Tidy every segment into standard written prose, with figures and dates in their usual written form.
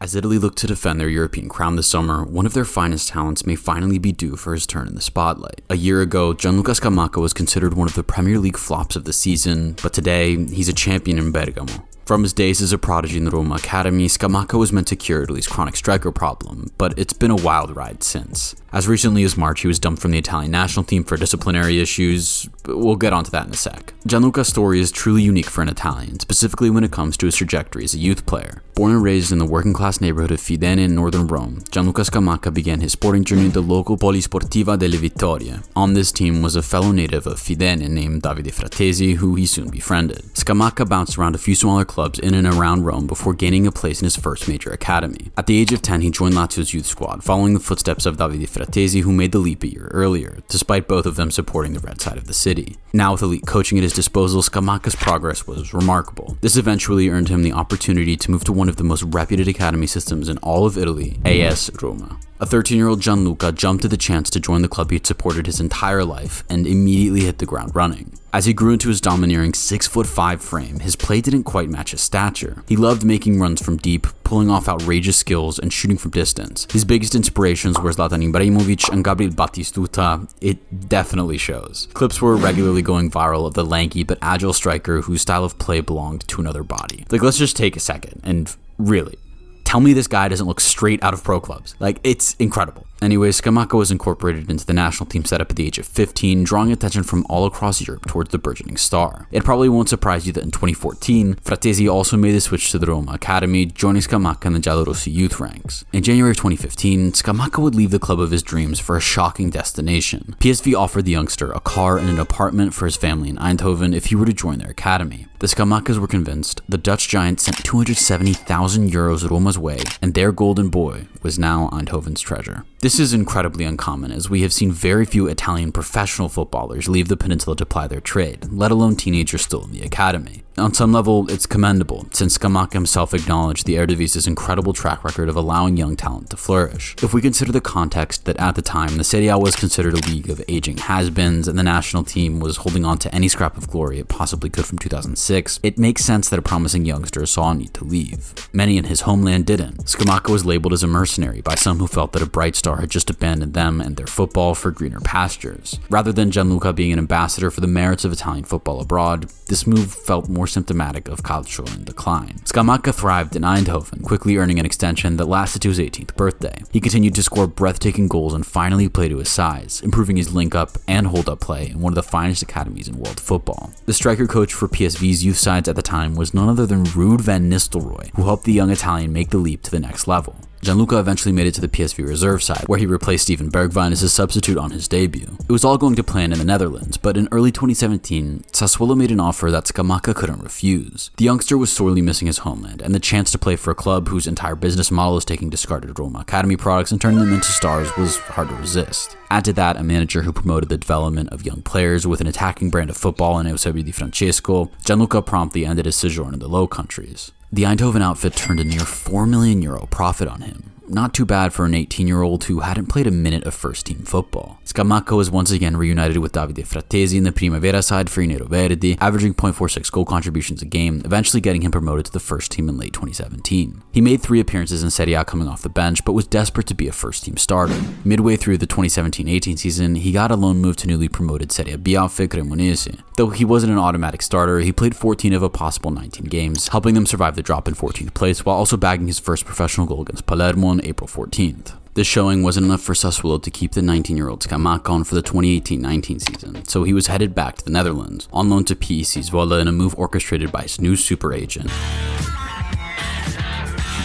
As Italy looked to defend their European crown this summer, one of their finest talents may finally be due for his turn in the spotlight. A year ago, Gianluca Scamacca was considered one of the Premier League flops of the season, but today, he's a champion in Bergamo. From his days as a prodigy in the Roma Academy, Scamacca was meant to cure Italy's chronic striker problem, but it's been a wild ride since. As recently as March, he was dumped from the Italian national team for disciplinary issues, but we'll get onto that in a sec. Gianluca's story is truly unique for an Italian, specifically when it comes to his trajectory as a youth player. Born and raised in the working-class neighborhood of Fidene in northern Rome, Gianluca Scamacca began his sporting journey at the local Polisportiva delle Vittorie. On this team was a fellow native of Fidene named Davide Fratesi, who he soon befriended. Scamacca bounced around a few smaller clubs in and around Rome before gaining a place in his first major academy. At the age of 10, he joined Lazio's youth squad, following the footsteps of Davide Fratesi, who made the leap a year earlier, despite both of them supporting the red side of the city. Now with elite coaching at his disposal, Scamacca's progress was remarkable. This eventually earned him the opportunity to move to one of the most reputed academy systems in all of Italy, AS Roma. A 13-year-old Gianluca jumped at the chance to join the club he'd supported his entire life and immediately hit the ground running. As he grew into his domineering 6'5" frame, his play didn't quite match his stature. He loved making runs from deep, pulling off outrageous skills, and shooting from distance. His biggest inspirations were Zlatan Ibrahimovic and Gabriel Batistuta. It definitely shows. Clips were regularly going viral of the lanky but agile striker whose style of play belonged to another body. Let's just take a second and really, tell me this guy doesn't look straight out of pro clubs. It's incredible. Anyway, Scamacca was incorporated into the national team setup at the age of 15, drawing attention from all across Europe towards the burgeoning star. It probably won't surprise you that in 2014, Fratesi also made the switch to the Roma Academy, joining Scamacca in the Giallorossi youth ranks. In January of 2015, Scamacca would leave the club of his dreams for a shocking destination. PSV offered the youngster a car and an apartment for his family in Eindhoven if he were to join their academy. The Scamaccas were convinced. The Dutch giant sent 270,000 euros Roma's way, and their golden boy was now Eindhoven's treasure. This is incredibly uncommon, as we have seen very few Italian professional footballers leave the peninsula to ply their trade, let alone teenagers still in the academy. On some level, it's commendable, since Scamacca himself acknowledged the Eredivisie's incredible track record of allowing young talent to flourish. If we consider the context that at the time, the Serie A was considered a league of aging has-beens, and the national team was holding on to any scrap of glory it possibly could from 2006, it makes sense that a promising youngster saw a need to leave. Many in his homeland didn't. Scamacca was labeled as a mercenary by some who felt that a bright star had just abandoned them and their football for greener pastures. Rather than Gianluca being an ambassador for the merits of Italian football abroad, this move felt more symptomatic of calcio in decline. Scamacca thrived in Eindhoven, quickly earning an extension that lasted to his 18th birthday. He continued to score breathtaking goals and finally play to his size, improving his link-up and hold-up play in one of the finest academies in world football. The striker coach for PSV's youth sides at the time was none other than Ruud van Nistelrooy, who helped the young Italian make the leap to the next level. Gianluca eventually made it to the PSV reserve side, where he replaced Steven Bergwijn as his substitute on his debut. It was all going to plan in the Netherlands, but in early 2017, Sassuolo made an offer that Scamacca couldn't refuse. The youngster was sorely missing his homeland, and the chance to play for a club whose entire business model is taking discarded Roma Academy products and turning them into stars was hard to resist. Add to that a manager who promoted the development of young players with an attacking brand of football in Eusebio Di Francesco, Gianluca promptly ended his sojourn in the Low Countries. The Eindhoven outfit turned a near €4 million profit on him. Not too bad for an 18-year-old who hadn't played a minute of first-team football. Scamacca was once again reunited with Davide Fratesi in the Primavera side for i Neroverdi, averaging 0.46 goal contributions a game, eventually getting him promoted to the first team in late 2017. He made 3 appearances in Serie A coming off the bench, but was desperate to be a first-team starter. Midway through the 2017-18 season, he got a loan move to newly promoted Serie B outfit Cremonese. Though he wasn't an automatic starter, he played 14 of a possible 19 games, helping them survive the drop in 14th place while also bagging his first professional goal against Palermo on April 14th. This showing wasn't enough for Sassuolo to keep the 19-year-old Scamacca on for the 2018-19 season, so he was headed back to the Netherlands, on loan to PEC Zwolle in a move orchestrated by his new super agent.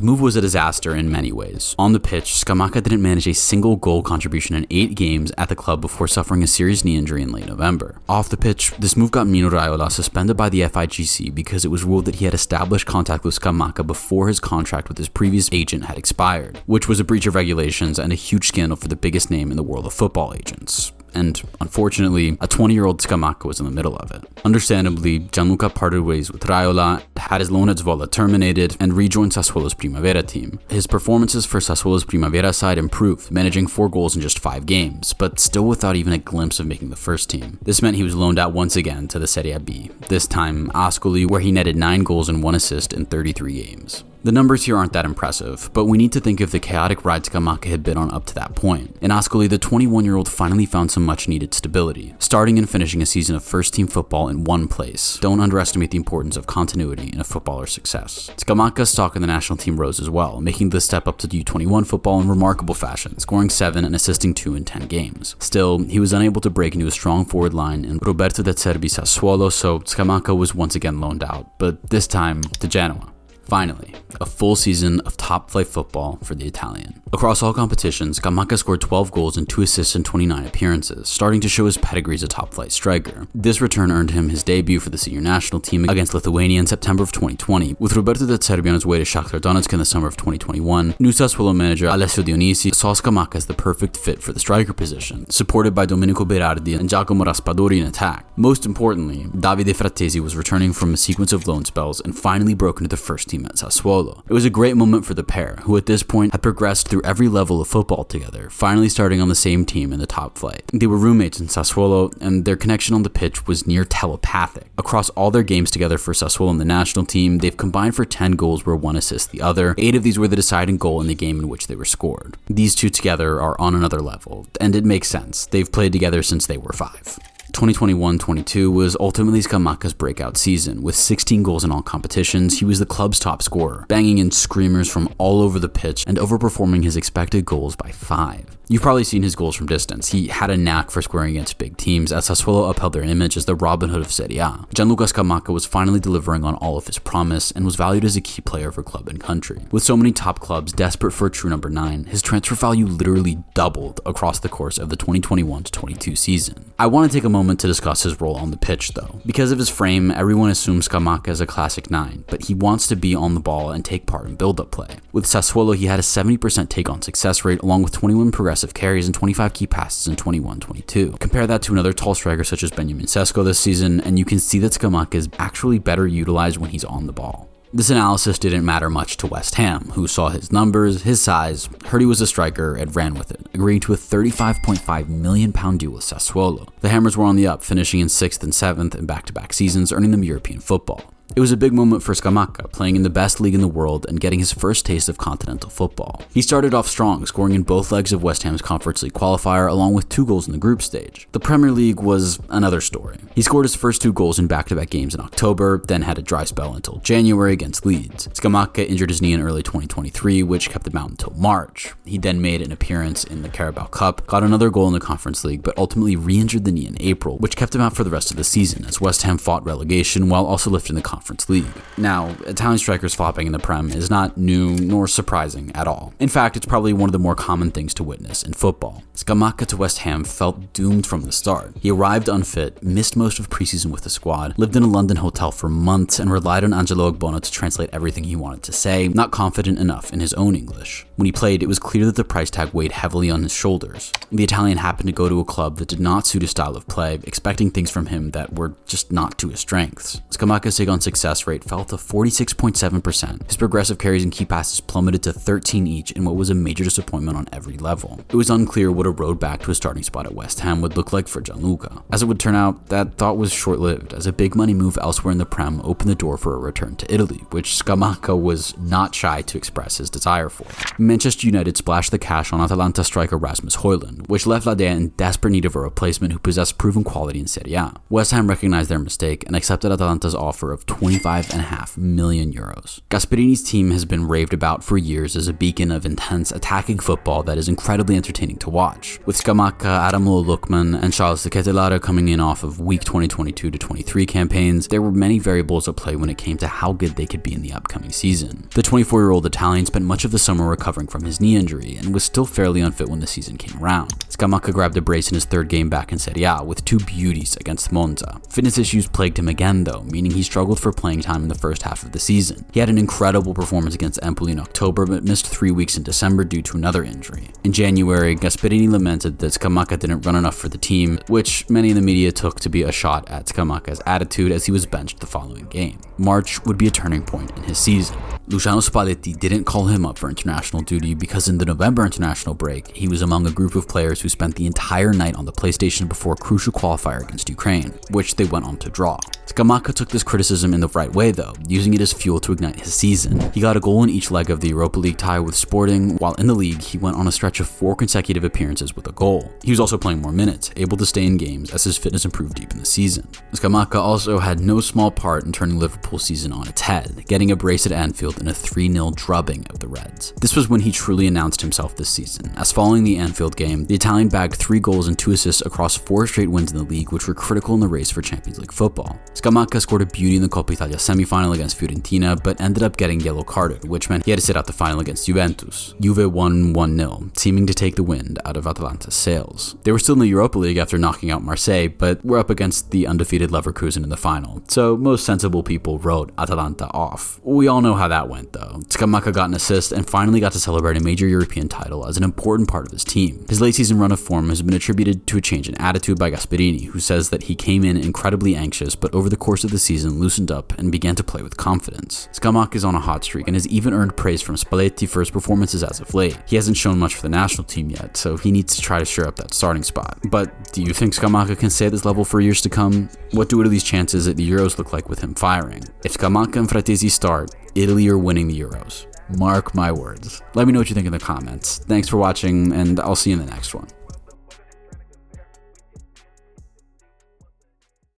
The move was a disaster in many ways. On the pitch, Scamacca didn't manage a single goal contribution in 8 games at the club before suffering a serious knee injury in late November. Off the pitch, this move got Mino Raiola suspended by the FIGC because it was ruled that he had established contact with Scamacca before his contract with his previous agent had expired, which was a breach of regulations and a huge scandal for the biggest name in the world of football agents. And unfortunately, a 20-year-old Scamacca was in the middle of it. Understandably, Gianluca parted ways with Raiola, had his loan at Zwolle terminated, and rejoined Sassuolo's Primavera team. His performances for Sassuolo's Primavera side improved, managing 4 goals in just 5 games, but still without even a glimpse of making the first team. This meant he was loaned out once again to the Serie B, this time Ascoli, where he netted 9 goals and 1 assist in 33 games. The numbers here aren't that impressive, but we need to think of the chaotic ride Scamacca had been on up to that point. In Ascoli, the 21-year-old finally found some much-needed stability, starting and finishing a season of first-team football in one place. Don't underestimate the importance of continuity in a footballer's success. Scamacca's stock in the national team rose as well, making the step up to U21 football in remarkable fashion, scoring 7 and assisting 2 in 10 games. Still, he was unable to break into a strong forward line in Roberto De Zerbi's Sassuolo, so Scamacca was once again loaned out, but this time to Genoa. Finally, a full season of top-flight football for the Italian. Across all competitions, Scamacca scored 12 goals and 2 assists in 29 appearances, starting to show his pedigree as a top-flight striker. This return earned him his debut for the senior national team against Lithuania in September of 2020. With Roberto De Zerbi on his way to Shakhtar Donetsk in the summer of 2021, new Sassuolo manager Alessio Dionisi saw Scamacca as the perfect fit for the striker position, supported by Domenico Berardi and Giacomo Raspadori in attack. Most importantly, Davide Frattesi was returning from a sequence of loan spells and finally broke into the first team at Sassuolo. It was a great moment for the pair, who at this point had progressed through every level of football together, finally starting on the same team in the top flight. They were roommates in Sassuolo, and their connection on the pitch was near telepathic. Across all their games together for Sassuolo and the national team, they've combined for 10 goals where one assists the other. 8 of these were the deciding goal in the game in which they were scored. These two together are on another level, and it makes sense. They've played together since they were 5. 2021-22 was ultimately Scamacca's breakout season. With 16 goals in all competitions, he was the club's top scorer, banging in screamers from all over the pitch and overperforming his expected goals by 5. You've probably seen his goals from distance. He had a knack for scoring against big teams, as Sassuolo upheld their image as the Robin Hood of Serie A. Gianluca Scamacca was finally delivering on all of his promise and was valued as a key player for club and country. With so many top clubs desperate for a true number 9, his transfer value literally doubled across the course of the 2021-22 season. I want to take a moment to discuss his role on the pitch though. Because of his frame, everyone assumes Scamacca is a classic 9, but he wants to be on the ball and take part in build-up play. With Sassuolo, he had a 70% take-on success rate along with 21 progressive carries and 25 key passes in 21-22. Compare that to another tall striker such as Benjamin Sesko this season, and you can see that Scamacca is actually better utilized when he's on the ball. This analysis didn't matter much to West Ham, who saw his numbers, his size, heard he was a striker, and ran with it, agreeing to a £35.5 million deal with Sassuolo. The Hammers were on the up, finishing in 6th and 7th in back-to-back seasons, earning them European football. It was a big moment for Scamacca, playing in the best league in the world and getting his first taste of continental football. He started off strong, scoring in both legs of West Ham's Conference League qualifier along with 2 goals in the group stage. The Premier League was another story. He scored his first 2 goals in back-to-back games in October, then had a dry spell until January against Leeds. Scamacca injured his knee in early 2023, which kept him out until March. He then made an appearance in the Carabao Cup, got another goal in the Conference League, but ultimately re-injured the knee in April, which kept him out for the rest of the season as West Ham fought relegation while also lifting the Conference League. Now, Italian strikers flopping in the Prem is not new nor surprising at all. In fact, it's probably one of the more common things to witness in football. Scamacca to West Ham felt doomed from the start. He arrived unfit, missed most of preseason with the squad, lived in a London hotel for months, and relied on Angelo Ogbono to translate everything he wanted to say, not confident enough in his own English. When he played, it was clear that the price tag weighed heavily on his shoulders. The Italian happened to go to a club that did not suit his style of play, expecting things from him that were just not to his strengths. Scamacca's take-on success rate fell to 46.7%. His progressive carries and key passes plummeted to 13 each in what was a major disappointment on every level. It was unclear what a road back to a starting spot at West Ham would look like for Gianluca. As it would turn out, that thought was short-lived, as a big money move elsewhere in the Prem opened the door for a return to Italy, which Scamacca was not shy to express his desire for. Manchester United splashed the cash on Atalanta striker Rasmus Højlund, which left La Dea in desperate need of a replacement who possessed proven quality in Serie A. West Ham recognized their mistake and accepted Atalanta's offer of €25.5 million. Gasperini's team has been raved about for years as a beacon of intense attacking football that is incredibly entertaining to watch. With Scamacca, Adamola Lookman, and Charles de Ketelaere coming in off of week 2022-23 campaigns, there were many variables at play when it came to how good they could be in the upcoming season. The 24-year-old Italian spent much of the summer recovering from his knee injury and was still fairly unfit when the season came around. Scamacca grabbed a brace in his 3rd game back in Serie A with 2 beauties against Monza. Fitness issues plagued him again though, meaning he struggled for playing time in the first half of the season. He had an incredible performance against Empoli in October but missed 3 weeks in December due to another injury. In January, Gasperini lamented that Scamacca didn't run enough for the team, which many in the media took to be a shot at Scamacca's attitude as he was benched the following game. March would be a turning point in his season. Luciano Spalletti didn't call him up for international duty because in the November international break, he was among a group of players who spent the entire night on the PlayStation before a crucial qualifier against Ukraine, which they went on to draw. Scamacca took this criticism in the right way though, using it as fuel to ignite his season. He got a goal in each leg of the Europa League tie with Sporting, while in the league he went on a stretch of 4 consecutive appearances with a goal. He was also playing more minutes, able to stay in games as his fitness improved deep in the season. Scamacca also had no small part in turning Liverpool's season on its head, getting a brace at Anfield in a 3-0 drubbing of the Reds. This was when he truly announced himself this season, as following the Anfield game, the Italian bagged 3 goals and 2 assists across 4 straight wins in the league, which were critical in the race for Champions League football. Scamacca scored a beauty in the Coppa Italia semi-final against Fiorentina, but ended up getting yellow carded, which meant he had to sit out the final against Juventus. Juve won 1-0, seeming to take the wind out of Atalanta's sails. They were still in the Europa League after knocking out Marseille, but were up against the undefeated Leverkusen in the final, so most sensible people wrote Atalanta off. We all know how that went though. Scamacca got an assist and finally got to celebrate a major European title as an important part of his team. His late season run of form has been attributed to a change in attitude by Gasperini, who says that he came in incredibly anxious, but over the course of the season loosened up and began to play with confidence. Scamacca is on a hot streak and has even earned praise from Spalletti for his performances as of late. He hasn't shown much for the national team yet, so he needs to try to shore up that starting spot. But do you think Scamacca can stay at this level for years to come? What do Italy's chances at the Euros look like with him firing? If Scamacca and Fratesi start, Italy are winning the Euros. Mark my words. Let me know what you think in the comments. Thanks for watching, and I'll see you in the next one.